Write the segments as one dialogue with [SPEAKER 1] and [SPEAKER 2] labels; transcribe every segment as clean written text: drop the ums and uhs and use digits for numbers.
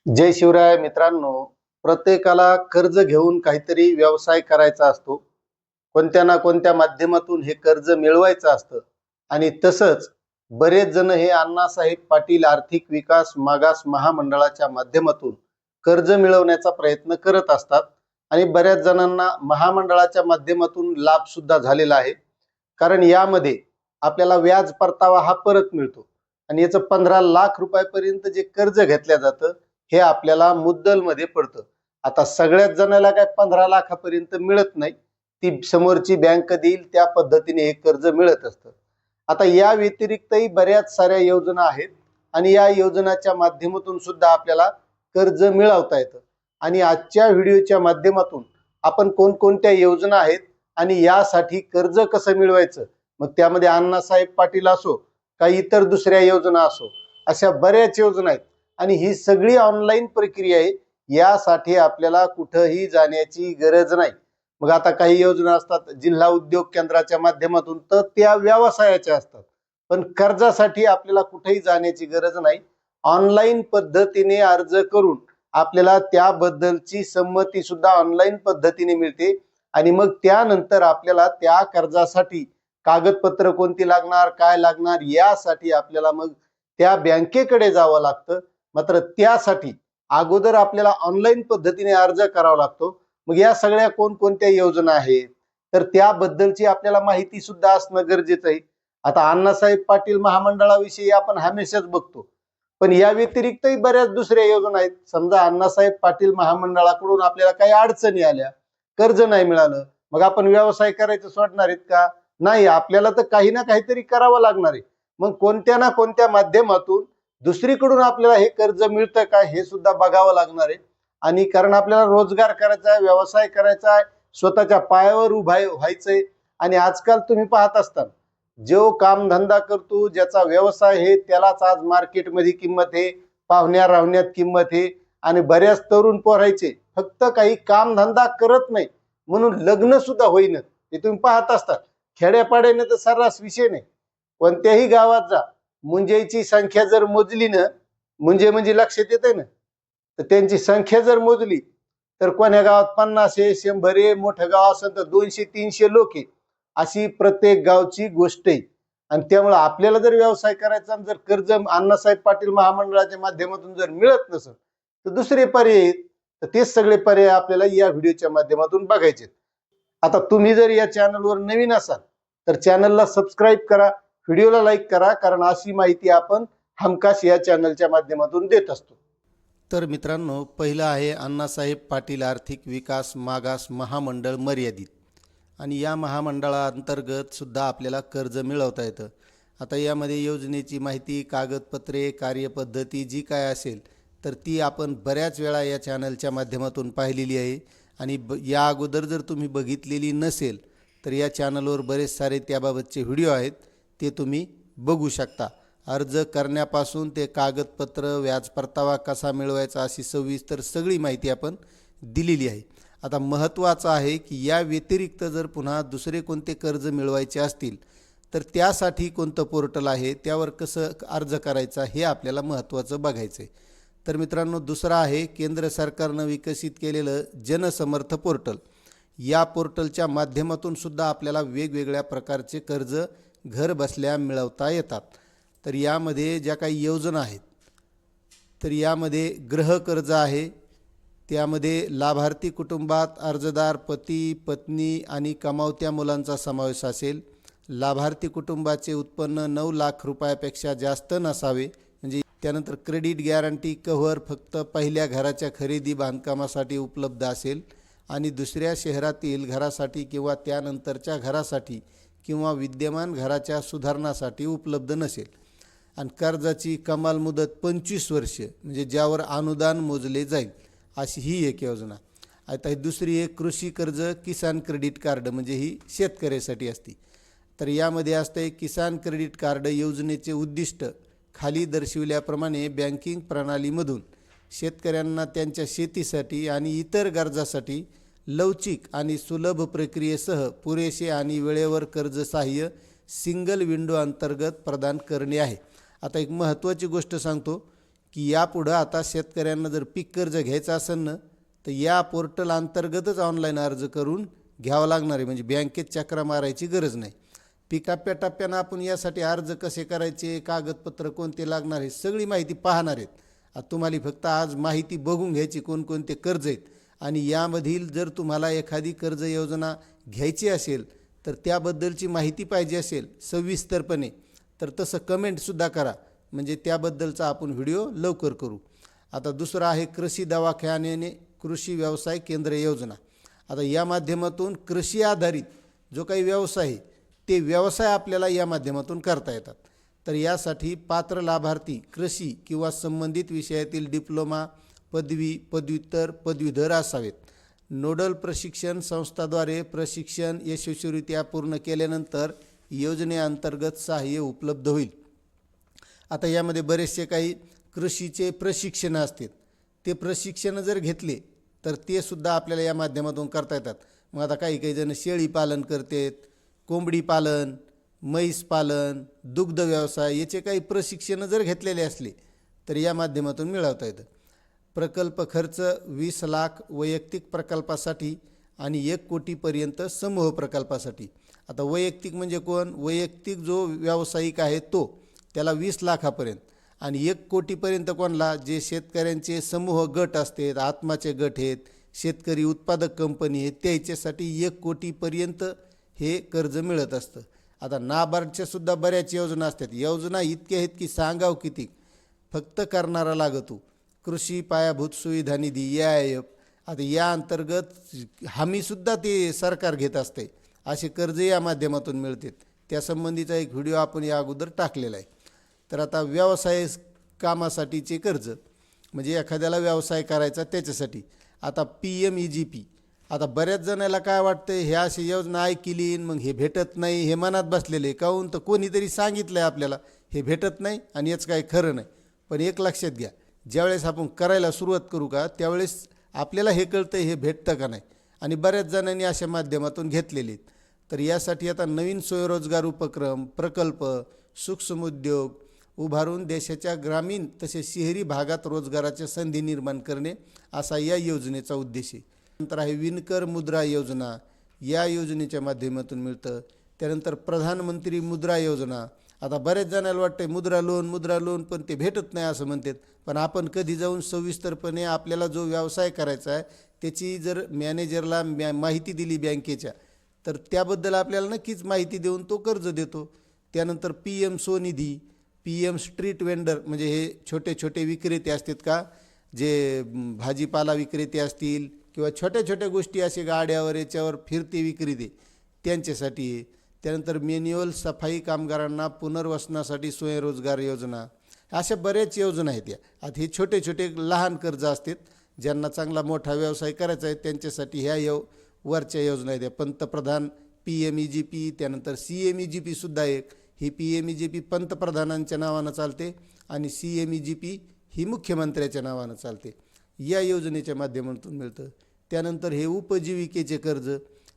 [SPEAKER 1] जय शिवराय मित्रांनो. प्रत्येकाला कर्ज घेऊन काहीतरी व्यवसाय करायचा असतो. कोणत्या ना कोणत्या माध्यमातून हे कर्ज मिळवायचं असतं. आणि तसंच बरेच जण हे अण्णासाहेब पाटील आर्थिक विकास मागास महामंडळाच्या माध्यमातून कर्ज मिळवण्याचा प्रयत्न करत असतात. आणि बऱ्याच जणांना महामंडळाच्या माध्यमातून लाभ सुद्धा झालेला आहे. कारण यामध्ये आपल्याला व्याज परतावा हा परत मिळतो. आणि याचं 15 लाख रुपयापर्यंत जे कर्ज घेतलं जातं हे आपल्याला मुद्दलमध्ये पडतं. आता सगळ्याच जणाला काय 15 लाखापर्यंत मिळत नाही. ती समोरची बँक देईल त्या पद्धतीने हे कर्ज मिळत असतं. आता या व्यतिरिक्तही बऱ्याच साऱ्या योजना आहेत आणि या योजनाच्या माध्यमातून सुद्धा आपल्याला कर्ज मिळवता येतं. आणि आजच्या व्हिडिओच्या माध्यमातून आपण कोणकोणत्या योजना आहेत आणि यासाठी कर्ज कसं मिळवायचं, मग त्यामध्ये अण्णासाहेब पाटील असो काही इतर दुसऱ्या योजना असो, अशा बऱ्याच योजना आहेत. आणि ही सगळी ऑनलाईन प्रक्रिया आहे. यासाठी आपल्याला कुठंही जाण्याची गरज नाही. मग आता काही योजना असतात जिल्हा उद्योग केंद्राच्या माध्यमातून, तर त्या व्यवसायाच्या असतात. पण कर्जासाठी आपल्याला कुठेही जाण्याची गरज नाही. ऑनलाईन पद्धतीने अर्ज करून आपल्याला त्याबद्दलची संमती सुद्धा ऑनलाईन पद्धतीने मिळते. आणि मग त्यानंतर आपल्याला त्या कर्जासाठी कागदपत्र कोणती लागणार, काय लागणार, यासाठी आपल्याला मग त्या बँकेकडे जावं लागतं. मात्र त्यासाठी अगोदर आपल्याला ऑनलाईन पद्धतीने अर्ज करावा लागतो. मग या सगळ्या कोणकोणत्या योजना आहेत तर त्याबद्दलची आपल्याला माहिती सुद्धा असणं गरजेचं आहे. आता अण्णासाहेब पाटील महामंडळाविषयी आपण हमेशाच बघतो, पण या व्यतिरिक्तही बऱ्याच दुसऱ्या योजना आहेत. समजा अण्णासाहेब पाटील महामंडळाकडून आपल्याला काही अडचणी आल्या, कर्ज नाही मिळालं, मग आपण व्यवसाय करायचं सोडणार आहेत का? नाही, आपल्याला तर काही ना काहीतरी करावं लागणार आहे. मग कोणत्या ना कोणत्या माध्यमातून दुसरीकडून आपल्याला हे कर्ज मिळतं का हे सुद्धा बघावं लागणार आहे. आणि कारण आपल्याला रोजगार करायचा आहे, व्यवसाय करायचा आहे, स्वतःच्या पायावर उभा व्हायचंय. आणि आजकाल तुम्ही पाहत असता जो कामधंदा करतो, ज्याचा व्यवसाय आहे, त्यालाच आज मार्केटमध्ये किंमत आहे, पाहुण्या राहण्यात किंमत आहे. आणि बऱ्याच तरुण पोरायचे फक्त काही कामधंदा करत नाही म्हणून लग्न सुद्धा होईन, ते तुम्ही पाहत असता. खेड्यापाड्याने तर सर्रास विषय नाही. कोणत्याही गावात जा, मुंजेची संख्या जर मोजली ना, म्हणजे लक्षात येते ना, तर त्यांची संख्या जर मोजली तर कोण्या गावात 50 आहे, 100 आहे, मोठं गाव असेल तर 200-300 लोक आहे. अशी प्रत्येक गावची गोष्ट आहे. आणि त्यामुळे आपल्याला जर व्यवसाय करायचा, जर कर्ज अण्णासाहेब पाटील महामंडळाच्या माध्यमातून जर मिळत नसेल तर दुसरे पर्याय आहेत. तर तेच सगळे पर्याय आपल्याला या व्हिडिओच्या माध्यमातून बघायचे. आता तुम्ही जर या चॅनलवर नवीन असाल तर चॅनलला सबस्क्राईब करा, व्हिडिओला लाईक करा, कारण अशी माहिती आपण हमखास या चॅनलच्या माध्यमातून देत असतो. तर मित्रांनो, पहिलं आहे अण्णासाहेब पाटील आर्थिक विकास मागास महामंडळ मर्यादित. आणि या महामंडळाअंतर्गत सुद्धा आपल्याला कर्ज मिळवता येतं. आता यामध्ये योजनेची माहिती, कागदपत्रे, कार्यपद्धती जी काय असेल तर ती आपण बऱ्याच वेळा या चॅनलच्या माध्यमातून पाहिलेली आहे. आणि या अगोदर जर तुम्ही बघितलेली नसेल तर या चॅनलवर बरेच सारे त्याबाबतचे व्हिडिओ आहेत, ते तुम्ही बघू शकता. अर्ज करण्यापासून ते कागदपत्र, व्याज परतावा कसा मिळवायचा, अशी सविस्तर सगळी माहिती आपण दिलेली आहे. आता महत्त्वाचं आहे की या व्यतिरिक्त जर पुन्हा दुसरे कोणते कर्ज मिळवायचे असतील तर त्यासाठी कोणतं पोर्टल आहे, त्यावर कसं अर्ज करायचा, हे आपल्याला महत्त्वाचं बघायचं आहे. तर मित्रांनो, दुसरं आहे केंद्र सरकारनं विकसित केलेलं जनसमर्थ पोर्टल. या पोर्टलच्या माध्यमातून सुद्धा आपल्याला वेगवेगळ्या प्रकारचे कर्ज घर बसल्या मिळवता येतात. तर यामध्ये ज्या काही योजना आहेत तर यामध्ये गृहकर्ज आहे. त्यामध्ये लाभार्थी कुटुंबात अर्जदार पती, पत्नी आणि कमावत्या मुलांचा समावेश असेल. लाभार्थी कुटुंबाचे उत्पन्न 9 लाख रुपयापेक्षा जास्त नसावे. म्हणजे त्यानंतर क्रेडिट गॅरंटी कव्हर फक्त पहिल्या घराच्या खरेदी बांधकामासाठी उपलब्ध असेल आणि दुसऱ्या शहरातील घरासाठी किंवा त्यानंतरच्या घरासाठी किंवा विद्यमान घराच्या सुधारणासाठी उपलब्ध नसेल. आणि कर्जाची कमाल मुदत 25 वर्ष, म्हणजे ज्यावर अनुदान मोजले जाईल, अशी ही एक योजना. आता ही दुसरी एक कृषी कर्ज किसान क्रेडिट कार्ड, म्हणजे ही शेतकऱ्यासाठी असते. तर यामध्ये असते किसान क्रेडिट कार्ड योजनेचे उद्दिष्ट खाली दर्शविल्याप्रमाणे बँकिंग प्रणालीमधून शेतकऱ्यांना त्यांच्या शेतीसाठी आणि इतर गरजासाठी लवचिक आणि सुलभ प्रक्रियेसह पुरेसे आणि वेळेवर कर्ज सहाय्य सिंगल विंडो अंतर्गत प्रदान करणे आहे. आता एक महत्त्वाची गोष्ट सांगतो की यापुढं आता शेतकऱ्यांना जर पीक कर्ज घ्यायचं असेल ना तर या पोर्टल अंतर्गतच ऑनलाईन अर्ज करून घ्यावं लागणार आहे, म्हणजे बँकेत चक्रा मारायची गरज नाही. पीक टप्प्याटप्प्यानं आपण यासाठी अर्ज कसे करायचे, कागदपत्र कोणते लागणार हे सगळी माहिती पाहणार आहेत. आता तुम्हाला फक्त आज माहिती बघून घ्यायची कोणकोणते कर्ज आहेत, आणि यामधील जर तुम्हाला एखादी कर्ज योजना घ्यायची असेल तर त्याबद्दलची माहिती पाहिजे असेल सविस्तरपणे तर तसं कमेंटसुद्धा करा, म्हणजे त्याबद्दलचा आपण व्हिडिओ लवकर करू. आता दुसरं आहे कृषी दवाखान्याने कृषी व्यवसाय केंद्र योजना. आता या माध्यमातून कृषी आधारित जो काही व्यवसाय आहे ते व्यवसाय आपल्याला या माध्यमातून करता येतात. तर यासाठी पात्र लाभार्थी कृषी किंवा संबंधित विषयातील डिप्लोमा, पदवी, पदव्युत्तर, पदवीधर असावेत. नोडल प्रशिक्षण संस्थाद्वारे प्रशिक्षण यशस्वीरित्या पूर्ण केल्यानंतर योजनेअंतर्गत सहाय्य उपलब्ध होईल. आता यामध्ये बरेचसे काही कृषीचे प्रशिक्षण असतात, ते प्रशिक्षण जर घेतले तर ते सुद्धा आपल्याला या माध्यमातून करता येतात. मग आता काही जण शेळी पालन करतात, कोंबडी पालन, म्हैस पालन, दुग्ध व्यवसाय याचे काही प्रशिक्षण जर घेतलेले असले तर या माध्यमातून मिळवता येतं. प्रकल्प खर्च 20 लाख वैयक्तिक प्रकल्पासाठी आणि 1 कोटीपर्यंत समूह प्रकल्पासाठी. आता वैयक्तिक म्हणजे कोण? वैयक्तिक जो व्यावसायिक आहे तो, त्याला 20 लाखापर्यंत, आणि 1 कोटीपर्यंत कोणला? जे शेतकऱ्यांचे समूह गट असतात, आत्माचे गट आहेत, शेतकरी उत्पादक कंपनी आहेत, त्याच्यासाठी 1 कोटीपर्यंत हे कर्ज मिळत असतं. आता नाबार्डच्या सुद्धा बऱ्याच योजना असतात. योजना इतक्या आहेत की सांगाव किती, फक्त करणारा लागतो. कृषी पायाभूत सुविधा निधी AIF, आता या अंतर्गत हमीसुद्धा ते सरकार घेत असते. असे कर्ज या माध्यमातून मिळतात. त्यासंबंधीचा एक व्हिडिओ आपण या अगोदर टाकलेला आहे. तर आता व्यवसाय कामासाठीचे कर्ज म्हणजे एखाद्याला व्यवसाय करायचा त्याच्यासाठी. आता PMEGP, आता बऱ्याच जणाला काय वाटतं, ह्या अशी योजना ऐकली मग हे भेटत नाही, हे मनात बसलेले काहून, तर कोणीतरी सांगितलं आहे आपल्याला हे भेटत नाही आणि याचं काही खरं नाही. पण एक लक्षात घ्या, ज्यावेळेस आपण करायला सुरुवात करू का त्यावेळेस आपल्याला हे कळतं हे भेटतं का नाही, आणि बऱ्याच जणांनी अशा माध्यमातून घेतलेले आहेत. तर यासाठी आता नवीन स्वयंरोजगार उपक्रम, प्रकल्प, सूक्ष्म उद्योग उभारून देशाच्या ग्रामीण तसेच शहरी भागात रोजगाराच्या संधी निर्माण करणे असा या योजनेचा उद्देश आहे. नंतर आहे विणकर मुद्रा योजना, या योजनेच्या माध्यमातून मिळतं. त्यानंतर प्रधानमंत्री मुद्रा योजना. आता बऱ्याच जणांना वाटतं मुद्रा लोन पण ते भेटत नाही असं म्हणतात. पण आपण कधी जाऊन सविस्तरपणे आपल्याला जो व्यवसाय करायचा आहे त्याची जर मॅनेजरला माहिती दिली बँकेच्या, तर त्याबद्दल आपल्याला नक्कीच माहिती देऊन तो कर्ज देतो. त्यानंतर PM Svanidhi, PM street vendor, म्हणजे हे छोटे छोटे विक्रेते असतात का, जे भाजीपाला विक्रेते असतील किंवा छोट्या छोट्या गोष्टी असे गाड्यावर याच्यावर फिरते विक्रेते त्यांच्यासाठी. त्यानंतर मॅन्युअल सफाई कामगारांना पुनर्वसनासाठी स्वयंरोजगार योजना. अशा बऱ्याच योजना आहेत या. आता हे छोटे छोटे लहान कर्ज असतात, ज्यांना चांगला मोठा व्यवसाय करायचा आहे त्यांच्यासाठी ह्या वरच्या योजना आहेत. पंतप्रधान PMEGP, त्यानंतर CMEGP सुद्धा एक. ही PMEGP पंतप्रधानांच्या नावानं चालते आणि CMEGP ही मुख्यमंत्र्याच्या नावानं चालते. या योजनेच्या माध्यमातून मिळतं. त्यानंतर हे उपजीविकेचे कर्ज,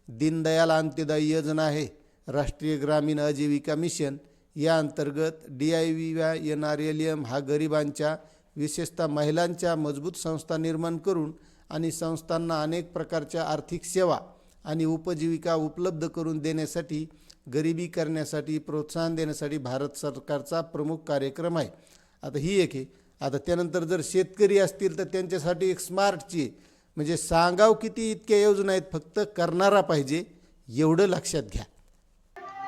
[SPEAKER 1] दीनदयाल अंत्योदय योजना आहे, राष्ट्रीय ग्रामीण आजीविका मिशन या अंतर्गत DIY NRLM हा गरिबांच्या विशेषतः महिलांच्या मजबूत संस्था निर्माण करून आणि संस्थांना अनेक प्रकारच्या आर्थिक सेवा आणि उपजीविका उपलब्ध करून देण्यासाठी, गरिबी करण्यासाठी प्रोत्साहन देण्यासाठी भारत सरकारचा प्रमुख कार्यक्रम आहे. आता ही एक आहे. आता त्यानंतर जर शेतकरी असतील तर त्यांच्यासाठी एक स्मार्टची, म्हणजे सांगाव किती इतक्या योजना आहेत, फक्त करणारा पाहिजे, एवढं लक्षात घ्या.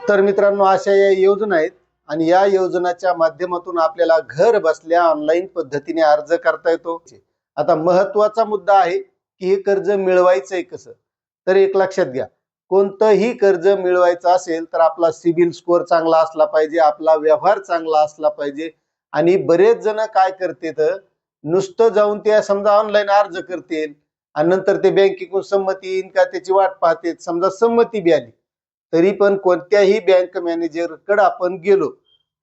[SPEAKER 1] तर मित्रांनो, अशा या योजना आहेत आणि या योजनाच्या माध्यमातून आपल्याला घर बसल्या ऑनलाईन पद्धतीने अर्ज करता येतो. आता महत्त्वाचा मुद्दा आहे की हे कर्ज मिळवायचंय कसं. तर एक लक्षात घ्या, कोणतंही कर्ज मिळवायचं असेल तर आपला सिबिल स्कोअर चांगला असला पाहिजे, आपला व्यवहार चांगला असला पाहिजे. आणि बरेच जण काय करतात, नुसतं जाऊन ते समजा ऑनलाईन अर्ज करतील आणि नंतर ते बँकेकडून संमती येईन का त्याची वाट पाहते. समजा संमती बी आली तरी पण कोणत्याही बँक मॅनेजरकडे आपण गेलो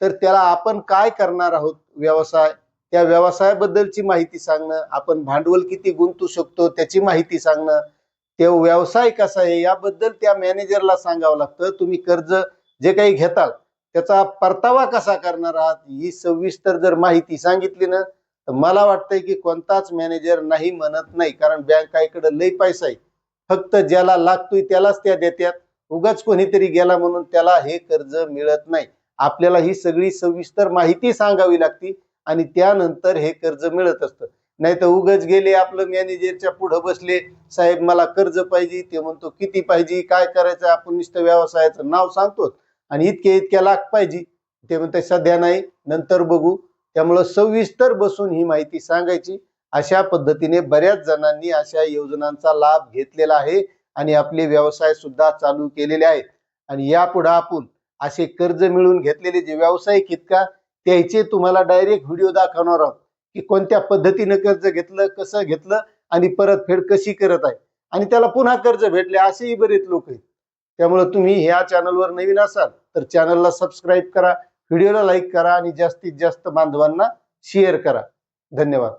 [SPEAKER 1] तर त्याला आपण काय करणार आहोत व्यवसाय, त्या व्यवसायाबद्दलची माहिती सांगणं, आपण भांडवल किती गुंतवू शकतो त्याची माहिती सांगणं, ते व्यवसाय कसा आहे याबद्दल त्या मॅनेजरला सांगावं लागतं. तुम्ही कर्ज जे काही घेताल त्याचा परतावा कसा करणार आहात ही सविस्तर जर माहिती सांगितली ना तर मला वाटतंय की कोणताच मॅनेजर नाही म्हणत नाही, कारण बँकाकडे लई पैसा आहे. फक्त ज्याला लागतोय त्यालाच त्या देतात. उगाच कोणीतरी गेला म्हणून त्याला हे कर्ज मिळत नाही. आपल्याला ही सगळी सविस्तर माहिती सांगावी लागते आणि त्यानंतर हे कर्ज मिळत असतं. नाही तर उगाच गेले, आपलं मॅनेजरच्या पुढे बसले, साहेब मला कर्ज पाहिजे, ते म्हणतो किती पाहिजे, काय करायचं, आपण नुसतं व्यवसायाचं नाव सांगतो आणि इतक्या लाख पाहिजे, ते म्हणते सध्या नाही, नंतर बघू. त्यामुळं सविस्तर बसून ही माहिती सांगायची. अशा पद्धतीने बऱ्याच जणांनी अशा योजनांचा लाभ घेतलेला आहे आणि आपले व्यवसाय सुद्धा चालू केलेले आहेत. आणि यापुढे आपण असे कर्ज मिळून घेतलेले जे व्यावसायिक आहेत का, त्याचे तुम्हाला डायरेक्ट व्हिडिओ दाखवणार आहोत की कोणत्या पद्धतीने कर्ज घेतलं, कसं घेतलं आणि परतफेड कशी करत आहे आणि त्याला पुन्हा कर्ज भेटले, असेही बरेच लोक आहेत. त्यामुळे तुम्ही ह्या चॅनलवर नवीन असाल तर चॅनलला सबस्क्राईब करा, व्हिडिओला लाईक करा आणि जास्तीत जास्त बांधवांना शेअर करा. धन्यवाद.